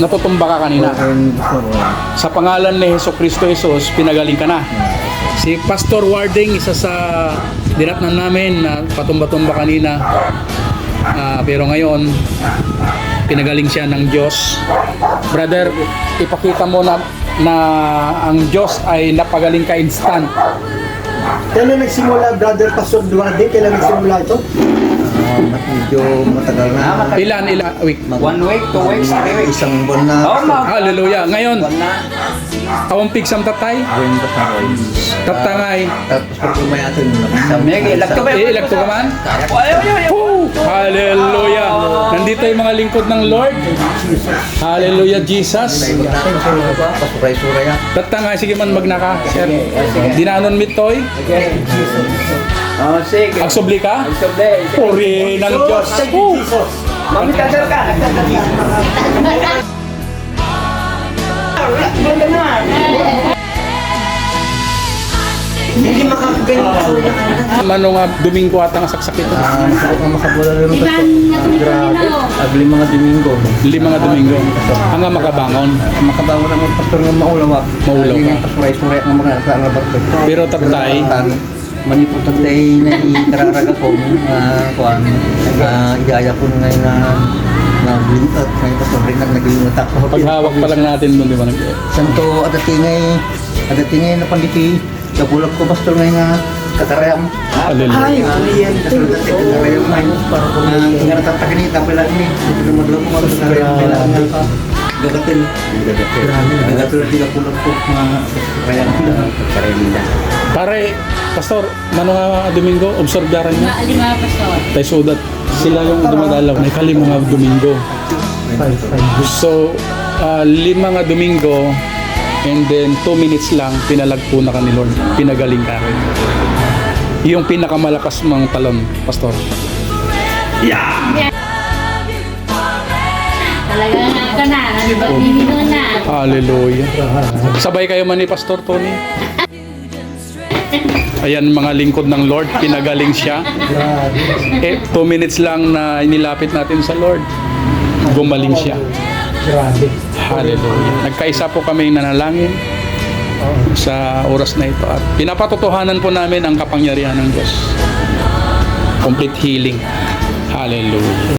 natutumba ka kanina. Sa pangalan ni Jesucristo Jesus, pinagaling ka na. Si Pastor Warding, isa sa dinatnan namin na patumba-tumba kanina. Pero ngayon, pinagaling siya ng Diyos. Brother, ipakita mo na ang Diyos ay napagaling ka instant. Kailan nagsimula, Brother Pastor Duarte? Kailan nagsimula ito? Medyo matagal na. Ilan week? 1 week, 2 weeks, 3 weeks. Isang buwan na. Hallelujah. Ngayon, Buwan na. awampig sam tatay, Buwan pa sa akin. tatangay. Tapos pag umayatin Megi, lagto ba? Ilagto ka man? Ayaw. Woo! Hallelujah. Nandito yung mga lingkod ng Lord. Hallelujah, Jesus. Pasuray-suray yan. Tatangay, sige man magnaka. Sir, dinanon mitoy. Oh, sige. Agsubli ka? Agsoble. Puri ng Diyos. Woo! Mami, tadal ka. Hindi makakagaling. Mano nga Domingo ata nga saksak ito. Sakot na makabula rin ito. Grabe. Agli mga Domingo. 5 Domingo. Hanggang makabangon. Makabawa ng pastor ng maulawak. Maulaw ka. Pasuray-suray ang mga sa nga bakit. Pero tatay, Maniputan tayo na ikararaga ko. Kuhan. Iyaya ko na ngayon na blintot. Ngayon pastor rin ang naglimutak ko. paghawak pa lang natin doon, di ba? Santo adatingay na panditi. Kabulag ko pastor ngayon nga katarayam. Hallelujah. Katarayam ngayon. Nga natataganita pala ni. Lumadlaw ko mga katarayam pala. Gagatil. Gagatil di kapulag ko mga katarayam nila. Pare, Pastor, mano nga Domingo, obserbaran niya. Lima, Pastor. Tayo sudat, sila yung dumadalaw. May kalim mga Domingo. So, 5 nga Domingo, and then 2 minutes lang, pinalagpo na ka ni Lord. Pinagaling ka rin. Yung pinakamalakas mong talon, Pastor. Talaga nga ka na. Nalibag-nino na. Hallelujah. Sabay kayo man ni Pastor Tony. Ayan mga lingkod ng Lord, pinagaling siya. 2 minutes lang na inilapit natin sa Lord, gumaling siya. Hallelujah. Nagkaisa po kami nanalangin sa oras na ito at pinapatotohanan po namin ang kapangyarihan ng Diyos. Complete healing. Hallelujah.